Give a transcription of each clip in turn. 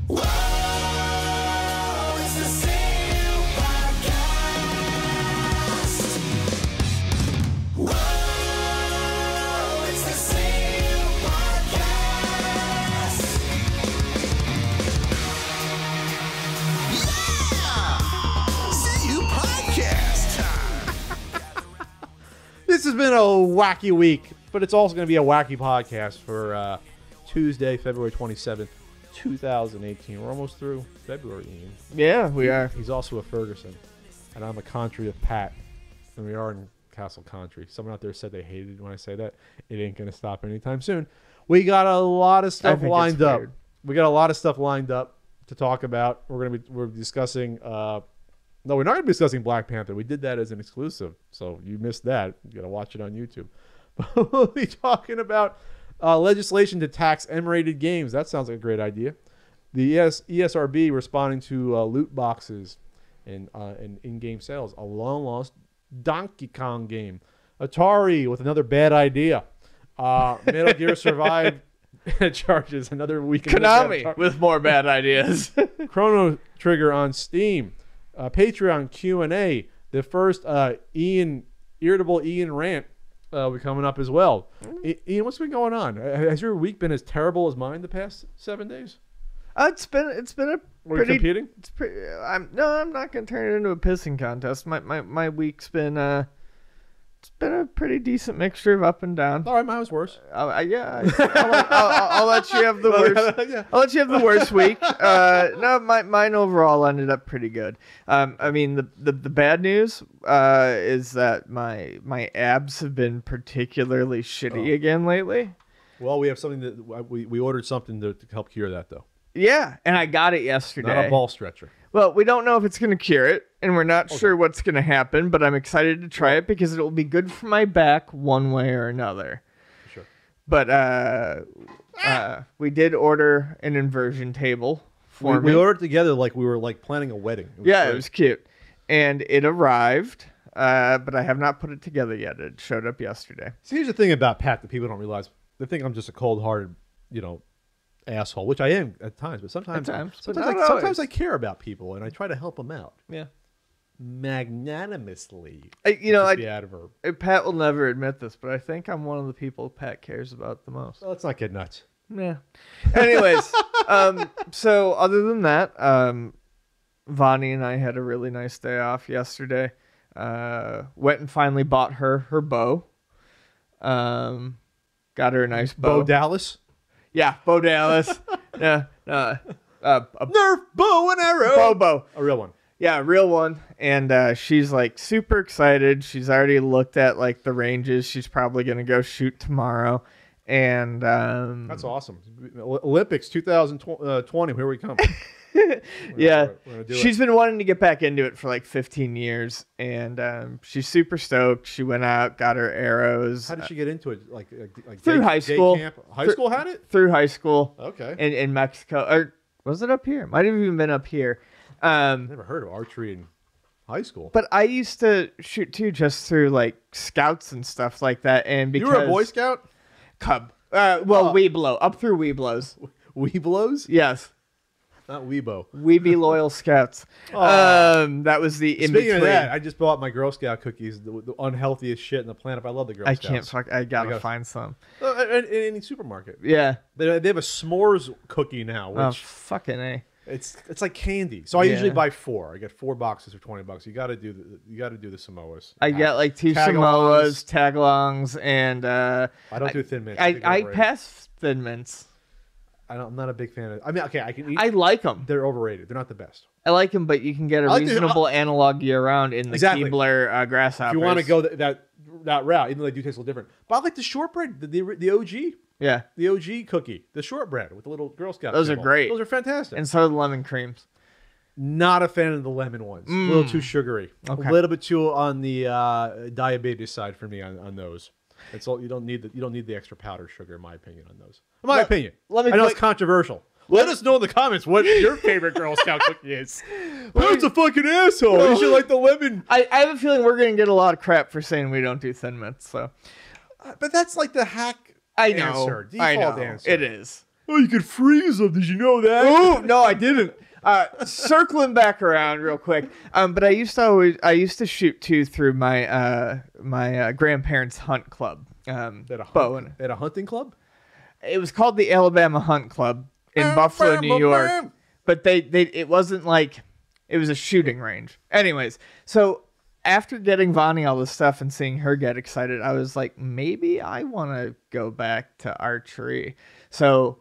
Whoa, it's the Sale Podcast. Whoa, it's the Sale Podcast. Yeah, Sale Podcast. This has been a wacky week, but it's also going to be a wacky podcast for Tuesday, February 27th, 2018. We're almost through February, Ian. Yeah, we are. He's also a Ferguson, and I'm a country of Pat, and we are in Castle Country. Someone out there said they hated when I say that. It ain't going to stop anytime soon. We got a lot of stuff lined up. We got a lot of stuff lined up to talk about. We're discussing... no, we're not going to be discussing Black Panther. We did that as an exclusive, so you missed that. You got to watch it on YouTube. But we'll be talking about legislation to tax M-rated games. That sounds like a great idea. The ESRB responding to loot boxes and in-game sales. A long-lost Donkey Kong game. Atari with another bad idea. Metal Gear Survive charges another week. Konami with more bad ideas. Chrono Trigger on Steam. Patreon Q&A. The first irritable Ian rant will be coming up as well. Ian, what's been going on? Has your week been as terrible as mine the past 7 days? It's been a Were you competing? It's pretty. I'm not gonna turn it into a pissing contest. My week's been it's been a pretty decent mixture of up and down. All right, mine was worse. Yeah, I'll let you have the worst. Yeah. I'll let you have the worst week. No, mine overall ended up pretty good. I mean, the bad news is that my abs have been particularly shitty again lately. Well, we have something that we ordered something to help cure that, though. Yeah, and I got it yesterday. Not a ball stretcher. Well, we don't know if it's going to cure it, and we're not sure what's going to happen, but I'm excited to try it because it will be good for my back one way or another. Sure. But we did order an inversion table for me. We ordered together like we were planning a wedding. It was cute. And it arrived, but I have not put it together yet. It showed up yesterday. See, here's the thing about Pat that people don't realize. They think I'm just a cold-hearted, asshole, which I am at times, but sometimes I care about people and I try to help them out. Yeah. Magnanimously. Pat will never admit this, but I think I'm one of the people Pat cares about the most. Well, let's not get nuts. Yeah. Anyways, so other than that, Vonnie and I had a really nice day off yesterday. Went and finally bought her bow. Got her a nice bow. Bo Dallas? Yeah, Bo Dallas. Yeah. Nerf bow and arrow. Bow. A real one. Yeah, a real one. And she's like super excited. She's already looked at like the ranges. She's probably going to go shoot tomorrow. And that's awesome. Olympics 2020, here we come. Yeah, we're gonna she's been wanting to get back into it for like 15 years, and she's super stoked. She went out, got her arrows. How did she get into it? Like through high school. Camp? High school had it? Through high school. Okay. In Mexico, or was it up here? Might have even been up here. Never heard of archery in high school. But I used to shoot too, just through like scouts and stuff like that. And because you were a Boy Scout? Cub. Weeblo. Up through Weeblos. Weeblos? Yes. Not Weebo. We be loyal scouts. That was the in Speaking between. of that, I just bought my Girl Scout cookies, the unhealthiest shit in the planet. But I love the Girl Scouts. I gotta find some. In any supermarket. Yeah. They have a s'mores cookie now, which fucking A. It's like candy. So I usually buy 4. I get 4 boxes for $20. You got to do the Samoas. I get like 2 Samoas, tagalongs, and I don't do Thin Mints. I pass Thin Mints. I'm not a big fan of. I mean, okay, I can eat. I like them. They're overrated. They're not the best. I like them, but you can get a reasonable analog year round in the Keebler grasshoppers. If you want to go that route, even though they do taste a little different. But I like the shortbread, the OG. Yeah. The OG cookie, the shortbread with the little Girl Scout. Those are great. Those are fantastic. And so are the lemon creams. Not a fan of the lemon ones. A little too sugary. Okay. A little bit too on the diabetes side for me on those. It's all you don't need the extra powdered sugar, in my opinion, on those. In my opinion. I know it's controversial. Let us know in the comments what your favorite Girl Scout cookie is. Who's a fucking asshole? You should like the lemon. I have a feeling we're going to get a lot of crap for saying we don't do Thin Mints. So, but that's like the hack I know. answer. Default answer. It is. Oh, you could freeze them. Did you know that? Oh no, I didn't. Circling back around real quick. But I used to shoot too through my my grandparents' hunt club. At a hunting club? It was called the Alabama Hunt Club in Buffalo, New York. But it wasn't like it was a shooting range. Anyways, so after getting Vonnie all this stuff and seeing her get excited, I was like, maybe I want to go back to archery. So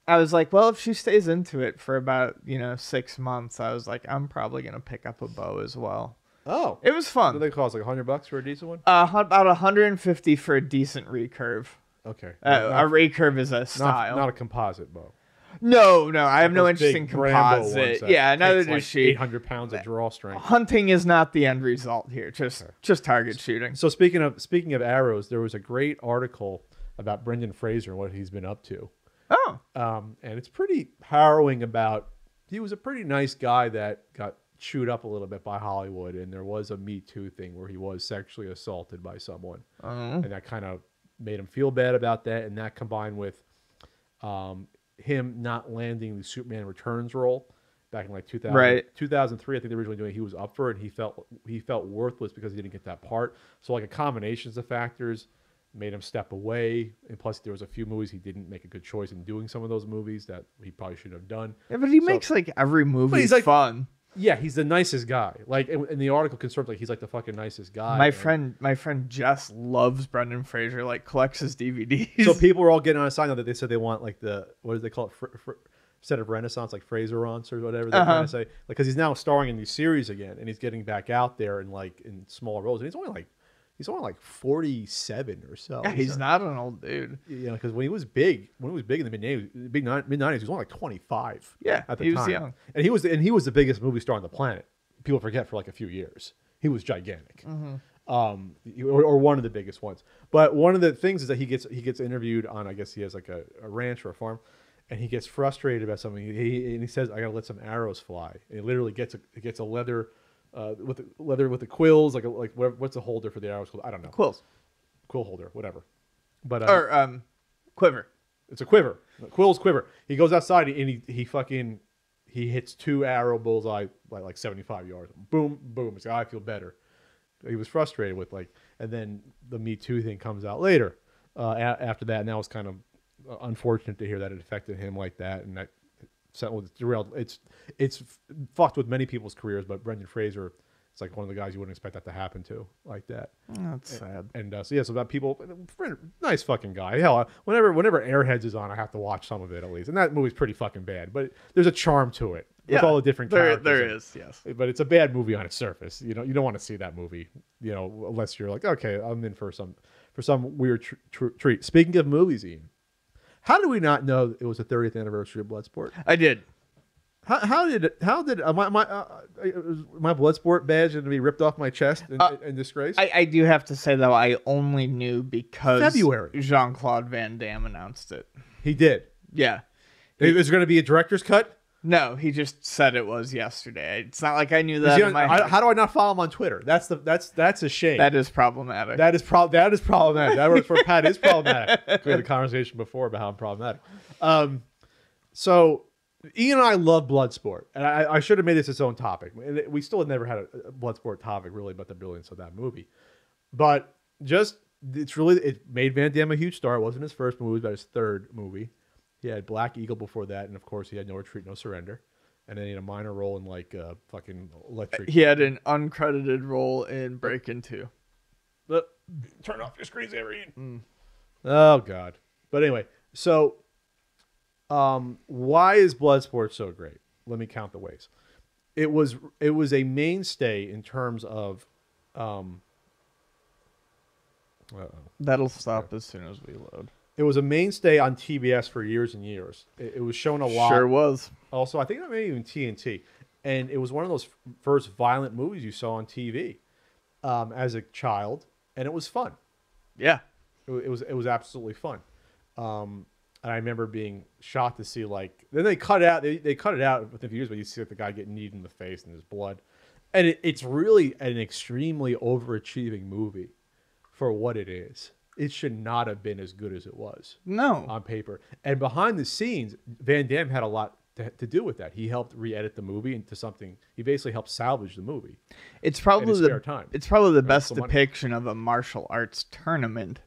I was like, well, if she stays into it for about, 6 months, I was like, I'm probably going to pick up a bow as well. Oh. It was fun. What do they cost? Like $100 for a decent one? About 150 for a decent recurve. Okay. A recurve is a style. Not a composite bow. No, I have no Those interest big in Brembo composite. ones that Yeah, neither takes does like she. 800 pounds of draw strength. Hunting is not the end result here. Just target shooting. So speaking of arrows, there was a great article about Brendan Fraser and what he's been up to. Oh. And it's pretty harrowing he was a pretty nice guy that got chewed up a little bit by Hollywood, and there was a Me Too thing where he was sexually assaulted by someone. And that kind of made him feel bad about that, and that combined with him not landing the Superman Returns role back in like 2003, I think they originally doing it, he was up for it, and he felt worthless because he didn't get that part. So like a combinations of factors made him step away, and plus there was a few movies he didn't make a good choice in doing some of those movies that he probably should have done. Yeah, but he makes like every movie he's like, fun. Yeah, he's the nicest guy. Like in the article confirms, like he's like the fucking nicest guy. My friend Jess loves Brendan Fraser, like collects his DVDs. So people are all getting on a side now that they said they want like what do they call it? Instead of Renaissance, like Fraser-ance or whatever they're trying to say. Like, because he's now starring in these series again, and he's getting back out there and like in smaller roles, and he's only like 47 or so. Yeah, he's not an old dude. You know, because when he was big in the mid 90s, he was only like 25. Yeah, at the he was time. young, and he was the biggest movie star on the planet. People forget for like a few years. He was gigantic, or one of the biggest ones. But one of the things is that he gets interviewed on, I guess he has like a ranch or a farm, and he gets frustrated about something. He says, "I gotta let some arrows fly." And he literally gets a leather. With the quills, like what's the holder for the arrows called? I don't know. Quills, quill holder, whatever. But quiver. It's a quiver. Quill's quiver. He goes outside and he hits 2 arrow bullseye by like 75 yards. Boom, boom. It's like, I feel better. He was frustrated with and then the Me Too thing comes out later. After that, and that was kind of unfortunate to hear that it affected him like that, and that. Derailed. It's fucked with many people's careers, but Brendan Fraser, it's like one of the guys you wouldn't expect that to happen to, like that. That's sad. And so about people, nice fucking guy. Hell, whenever Airheads is on, I have to watch some of it at least, and that movie's pretty fucking bad, but there's a charm to it with all the different characters. There is, yes. But it's a bad movie on its surface. You don't want to see that movie, unless you're like, okay, I'm in for some weird treat. Speaking of movies, Ian. How did we not know it was the 30th anniversary of Bloodsport? I did. How did my Bloodsport badge going to be ripped off my chest in disgrace? I do have to say though, I only knew because February. Jean-Claude Van Damme announced it. He did. Yeah. Is there going to be a director's cut? No, he just said it was yesterday. It's not like I knew that. How do I not follow him on Twitter? That's a shame. That is problematic. That is problematic. That word for Pat is problematic. We had a conversation before about how I'm problematic. So Ian and I love Bloodsport, and I should have made this its own topic. We still had never had a Bloodsport topic really about the brilliance of that movie, but it made Van Damme a huge star. It wasn't his first movie, it was about his third movie. He had Black Eagle before that, and of course he had No Retreat, No Surrender, and then he had a minor role in fucking Electric. He had an uncredited role in Breakin' 2. Turn off your screensaver, Ian. Oh God! But anyway, so why is Bloodsport so great? Let me count the ways. It was a mainstay in terms of. That'll stop as soon as we load. It was a mainstay on TBS for years and years. It was shown a lot. Sure was. Also, I think maybe even TNT. And it was one of those first violent movies you saw on TV as a child, and it was fun. Yeah. It was absolutely fun. And I remember being shocked to see then they cut it out. They cut it out within a few years, but you see the guy getting kneed in the face and there's blood, and it's really an extremely overachieving movie for what it is. it should not have been as good as it was No. on paper. And behind the scenes, Van Damme had a lot to do with that. He helped re-edit the movie into something. He basically helped salvage the movie. It's probably his spare time. It's probably the best some money. depiction of a martial arts tournament.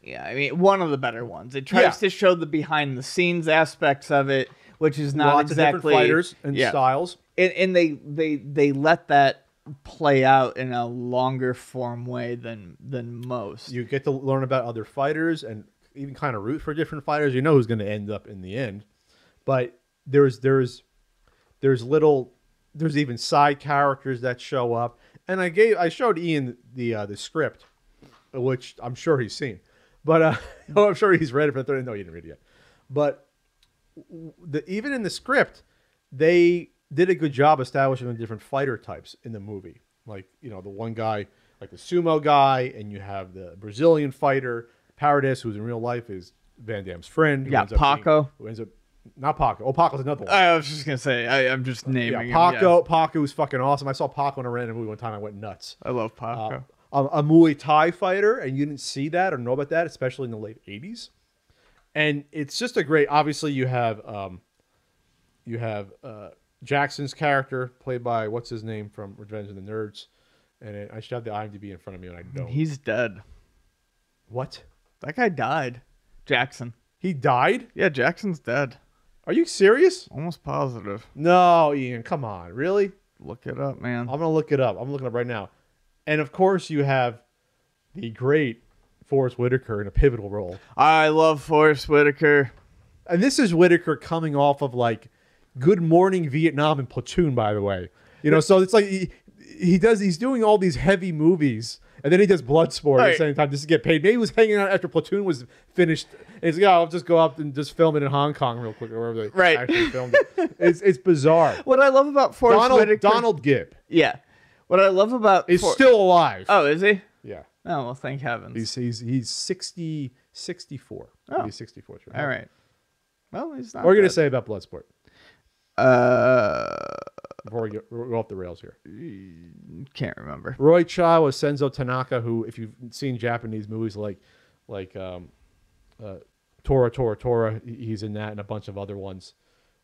Yeah, I mean, one of the better ones. It tries to show the behind the scenes aspects of it, which is not Lots exactly of different fighters and styles. And they let that play out in a longer form way than most. You get to learn about other fighters and even kind of root for different fighters. You know who's going to end up in the end. But there's even side characters that show up. And I showed Ian the script, which I'm sure he's seen. But I'm sure he's read it for the third. No, he didn't read it yet. But even in the script, they did a good job establishing the different fighter types in the movie. Like, the one guy, like the sumo guy, and you have the Brazilian fighter, Paradis, who's in real life is Van Damme's friend. Yeah, Paco. Who ends up, not Paco. Oh, Paco's another one. I was just going to say, I'm just naming him. Paco was fucking awesome. I saw Paco in a random movie one time. I went nuts. I love Paco. A Muay Thai fighter, and you didn't see that or know about that, especially in the late 80s. And it's just a great. Obviously, you have Jackson's character played by what's his name from Revenge of the Nerds, and I should have the IMDb in front of me, and I don't. He's dead. What? That guy died. Jackson. He died? Yeah, Jackson's dead. Are you serious? Almost positive. No, Ian. Come on, really? Look it up, man. I'm gonna look it up. I'm looking it up right now. And of course, you have the great Forrest Whitaker in a pivotal role. I love Forrest Whitaker. And this is Whitaker coming off of like Good Morning Vietnam and Platoon, by the way. So it's like he's doing all these heavy movies, and then he does Bloodsport at the same time just to get paid. Maybe he was hanging out after Platoon was finished. And he's like, I'll just go up and just film it in Hong Kong real quick, or wherever they actually filmed it. It's bizarre. What I love about Forrest Whitaker... Donald Gibb. Yeah. What I love about... He's still alive. Oh, is he? Yeah. Oh, well, thank heavens. He's 64. Oh. He's 64. Sure. All right. Well, he's not. What are you going to say about Bloodsport? Before we go off the rails here. Can't remember. Roy Cha was Senzo Tanaka, who, if you've seen Japanese movies like Tora, he's in that and a bunch of other ones.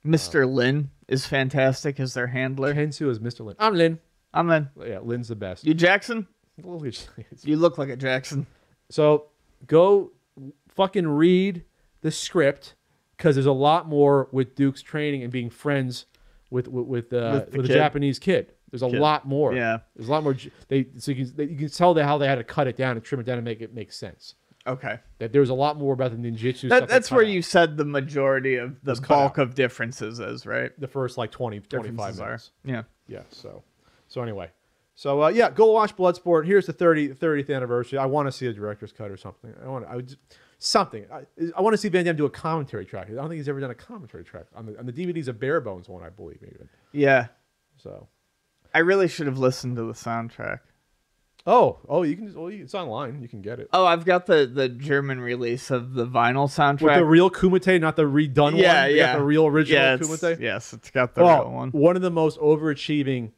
Mr. Lin is fantastic as their handler. Hensu is Mr. Lin. I'm Lin. I'm Lin. Yeah, Lin's the best. You Jackson? You look like a Jackson. So go fucking read the script, because there's a lot more with Duke's training and being friends with a Japanese kid. There's a lot more. Yeah. There's a lot more. You can tell how they had to cut it down and trim it down and make it make sense. Okay. That there's a lot more about the ninjutsu stuff. That's where you said the majority of the bulk of differences is, right? The first like 25 minutes. Yeah. Yeah. So anyway. So go watch Bloodsport. Here's the 30th anniversary. I want to see a director's cut or something. I want to see Van Damme do a commentary track. I don't think he's ever done a commentary track on the DVD's a bare bones one, I believe, even. Yeah. So I really should have listened to the soundtrack. Oh, you can. It's online. You can get it. Oh, I've got the German release of the vinyl soundtrack with the real Kumite, not the redone one. Yeah. Got the real original Kumite. Yes, it's got the real one. One of the most overachieving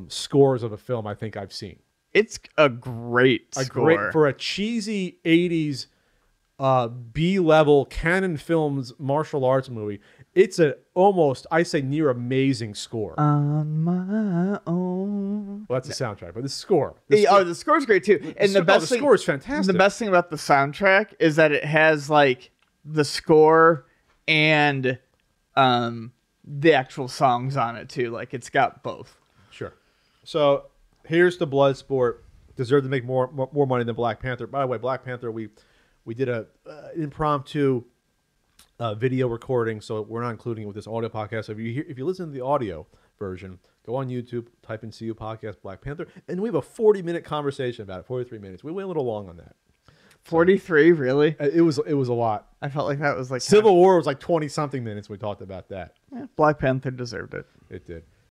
scores of a film I think I've seen. It's a great score for a cheesy 80s B-level Canon Films martial arts movie. It's almost, I say, near amazing score. On my own. Well, that's the soundtrack, but the score. The score's great too. And the score is fantastic. The best thing about the soundtrack is that it has like the score and the actual songs on it too. Like it's got both. Sure. So here's the Bloodsport. Deserved to make more money than Black Panther. By the way, Black Panther, we did a impromptu video recording, so we're not including it with this audio podcast. So if you listen to the audio version, go on YouTube, type in CU Podcast Black Panther, and we have a 40-minute conversation about it. 43 minutes. We went a little long on that. 43, really? It was a lot. I felt like that was like Civil War was like 20 something minutes. We talked about that. Yeah, Black Panther deserved it. It did.